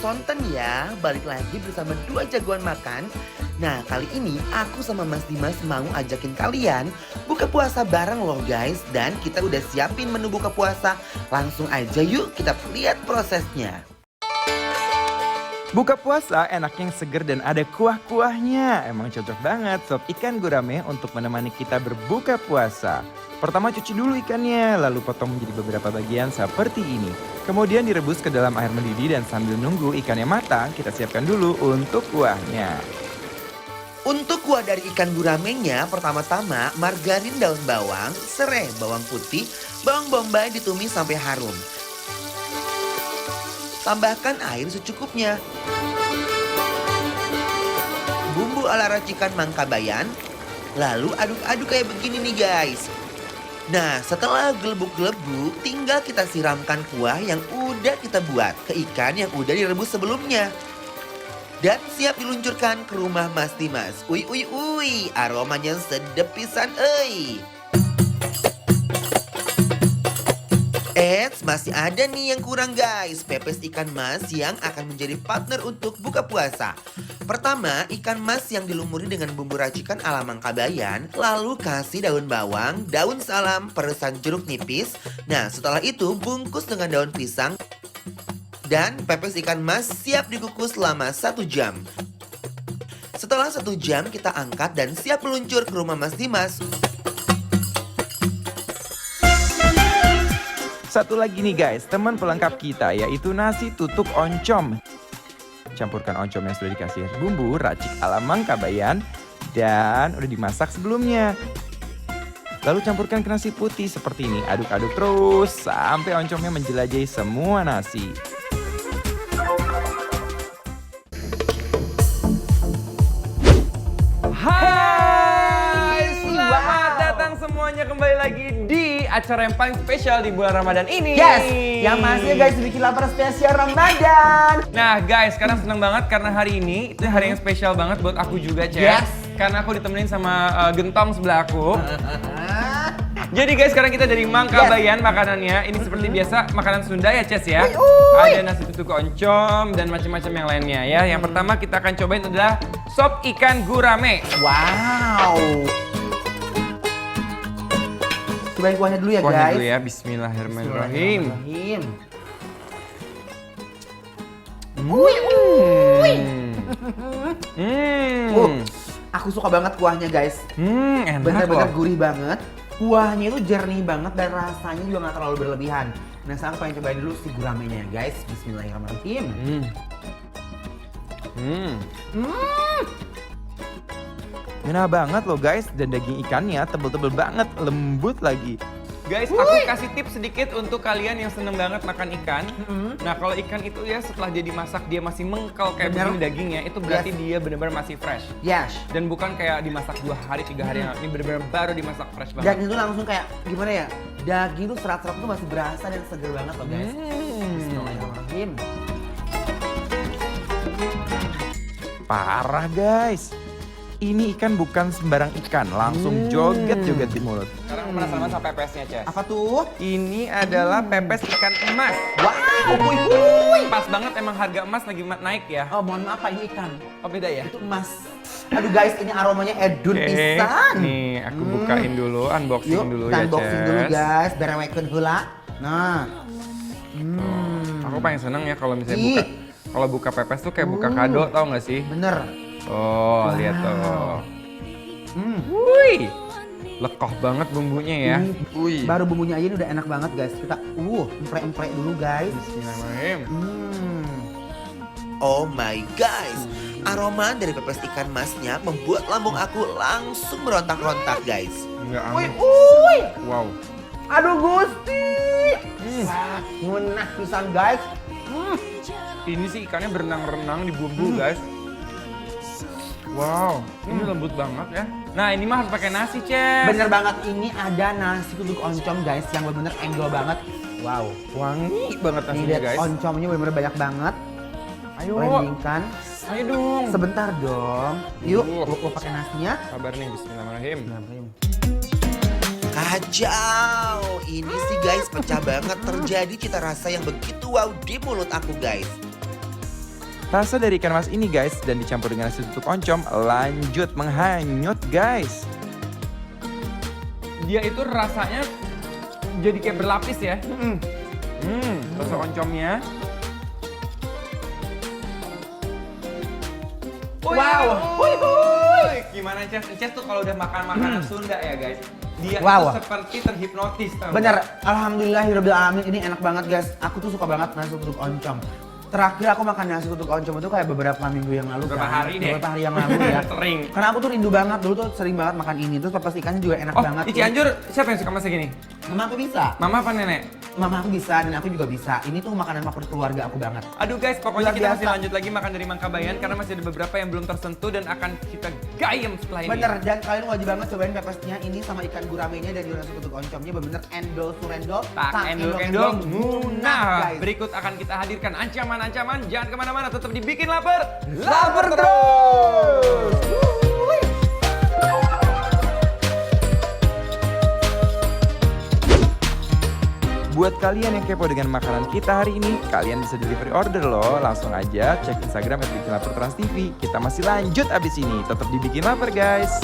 Sonten ya, balik lagi bersama dua jagoan makan. Nah kali ini aku sama Mas Dimas mau ajakin kalian buka puasa bareng loh guys. Dan kita udah siapin menu buka puasa. Langsung aja yuk kita lihat prosesnya. Buka puasa enaknya yang seger dan ada kuah-kuahnya. Emang cocok banget sop ikan gurame untuk menemani kita berbuka puasa. Pertama cuci dulu ikannya, lalu potong menjadi beberapa bagian seperti ini. Kemudian direbus ke dalam air mendidih dan sambil nunggu ikannya matang, kita siapkan dulu untuk kuahnya. Untuk kuah dari ikan guramenya, pertama-tama margarin, daun bawang, serai, bawang putih, bawang bombay ditumis sampai harum. Tambahkan air secukupnya. Bumbu ala racikan Mangkabayan. Lalu aduk-aduk kayak begini nih guys. Nah setelah gelebuk-gelebuk tinggal kita siramkan kuah yang udah kita buat ke ikan yang udah direbus sebelumnya. Dan siap diluncurkan ke rumah Mas Dimas. Ui, aromanya sedep pisan euy. Eits, masih ada nih yang kurang guys. Pepes ikan mas yang akan menjadi partner untuk buka puasa. Pertama, ikan mas yang dilumuri dengan bumbu racikan ala Mangkabayan. Lalu kasih daun bawang, daun salam, peresan jeruk nipis. Nah, setelah itu bungkus dengan daun pisang. Dan pepes ikan mas siap dikukus selama 1 jam. Setelah 1 jam kita angkat dan siap meluncur ke rumah Mas Dimas. Satu lagi nih guys, teman pelengkap kita yaitu nasi tutuk oncom. Campurkan oncom yang sudah dikasih bumbu racik ala Mangkabayan dan udah dimasak sebelumnya. Lalu campurkan ke nasi putih seperti ini, aduk-aduk terus sampai oncomnya menjelajahi semua nasi. Hai, selamat datang semuanya kembali lagi di acara yang paling spesial di bulan Ramadan ini. Yes, yang masih guys bikin lapar spesial Ramadan. Nah guys, sekarang seneng banget karena hari ini itu hari yang spesial banget buat aku juga, Ces. Yes. Karena aku ditemenin sama Gentong sebelah aku. Jadi guys, sekarang kita dari Mangkabayan makanannya. Ini seperti biasa makanan Sunda ya, Ces ya. Ada nasi tutuk oncom dan macam-macam yang lainnya ya. Yang pertama kita akan cobain adalah sop ikan gurame. Wow. Cobain kuahnya dulu ya Kuahnya guys. dulu ya, bismillahirrahmanirrahim. Aku suka banget kuahnya guys. Enak Bener-bener loh. gurih banget. Kuahnya itu jernih banget dan rasanya juga nggak terlalu berlebihan. Nah sekarang pengen cobain dulu si guramenya ya guys. Bismillahirrahmanirrahim. Enak banget loh guys, dan daging ikannya tebel-tebel banget, lembut lagi. Guys, aku kasih tips sedikit untuk kalian yang seneng banget makan ikan. Nah, kalau ikan itu ya setelah dia dimasak dia masih mengkal kayak Bener. begini dagingnya, itu berarti dia benar-benar masih fresh. Yes. Dan bukan kayak dimasak 2 hari, 3 hari yang lalu. Ini benar-benar baru dimasak fresh Dan banget. itu langsung kayak gimana ya? Daging tuh serat-serat tuh masih berasa dan seger banget loh guys. Bismillahirrahmanirrahim. Parah guys. Ini ikan bukan sembarang ikan, langsung joget-joget di mulut. Sekarang aku penasaran sama pepesnya, Ces. Apa tuh? Ini adalah pepes ikan emas. Wow. Pas banget emang harga emas lagi naik ya. Oh mohon maaf Pak, ini ikan. Oh beda ya? Itu emas. Aduh guys, ini aromanya edun pisan. Nih aku bukain dulu, unboxing Yuk, dulu kita ya, unboxing Ces. dulu guys, berewekeun heula. Nah. Aku paling seneng ya kalau misalnya Ih. kalau buka pepes tuh kayak buka kado, tau gak sih? Bener. Oh, lihat tuh. Hmm. Wih, lekoh banget bumbunya ya. Wih. Baru bumbunya aja ini udah enak banget guys. Kita emprek-emprek dulu guys. Bismillahirrahmanirrahim. Oh my guys, aroma dari pepes ikan masnya membuat lambung aku langsung merontak-rontak guys. Enggak Uy, aman. uy. Wow. Aduh Gusti. Wah, ngunah pisan guys. Ini sih ikannya berenang-renang di bumbu guys. Wow, ini lembut banget ya. Nah ini mah harus pakai nasi, Ces. Bener banget, ini ada nasi tutuk oncom guys yang bener-bener endol banget. Wow. Wangi banget Nih nasinya lihat guys. oncomnya bener-bener banyak banget. Ayo, Landingkan. ayo dong. Sebentar dong. Yuk, Aduh. gua pakai nasinya. Sabar nih, bismillahirrahmanirrahim. Kacau, ini sih guys pecah banget, terjadi cita rasa yang begitu wow di mulut aku guys. Rasa dari ikan mas ini guys dan dicampur dengan nasi tutuk oncom lanjut menghanyut guys. Dia itu rasanya jadi kayak berlapis ya. Rasa oncomnya. Wow. Gimana Ces tuh kalau udah makan makanan Sunda ya guys. Dia Wow. itu seperti terhipnotis tau nggak? Bener, alhamdulillahirobbilalamin, ini enak banget guys. Aku tuh suka banget nasi tutuk oncom. Terakhir aku makan nasi tutuk oncom itu kayak beberapa minggu yang lalu. Beberapa kan. hari deh. Beberapa hari yang lalu ya. Sering. Karena aku tuh rindu banget, dulu tuh sering banget makan ini. Terus pepes ikannya juga enak Oh, banget. di Cianjur siapa yang suka masak gini? Mama aku bisa. Mama apa nenek? Mama aku bisa dan aku juga bisa. Ini tuh makanan favorit keluarga aku banget. Aduh guys, pokoknya Luar kita masih biasa. lanjut lagi makan dari Mangkabayan karena masih ada beberapa yang belum tersentuh dan akan kita gayem setelah ini. Bener, dan kalian wajib banget cobain pepesnya ini sama ikan guramenya dan juga nasi tutuk oncomnya. Bener-bener endol surendol. Tak endol-endol munah. guys. Berikut akan kita hadirkan ancaman-ancaman. Jangan kemana-mana, tetap dibikin lapar. Lapar terus. Buat kalian yang kepo dengan makanan kita hari ini, kalian bisa delivery order loh. Langsung aja cek Instagram @bikinlapertransTV. Kita masih lanjut abis ini. Tetap dibikin lapar guys.